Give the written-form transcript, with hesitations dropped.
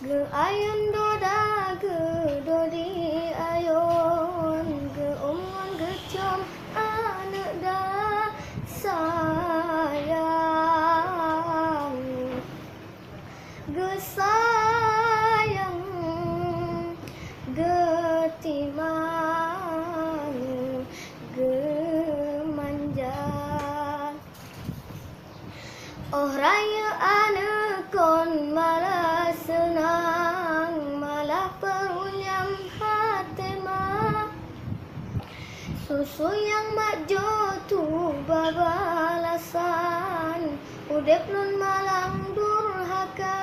Ge ayun doda ge dodi ayun ge umon ge com anak da sayang ge sayang ge timang ge manja. Oh raya anak kon malah senang, malah perunyam hati mak. Susu yang mak jo tu babalasan, udep nun malang durhaka.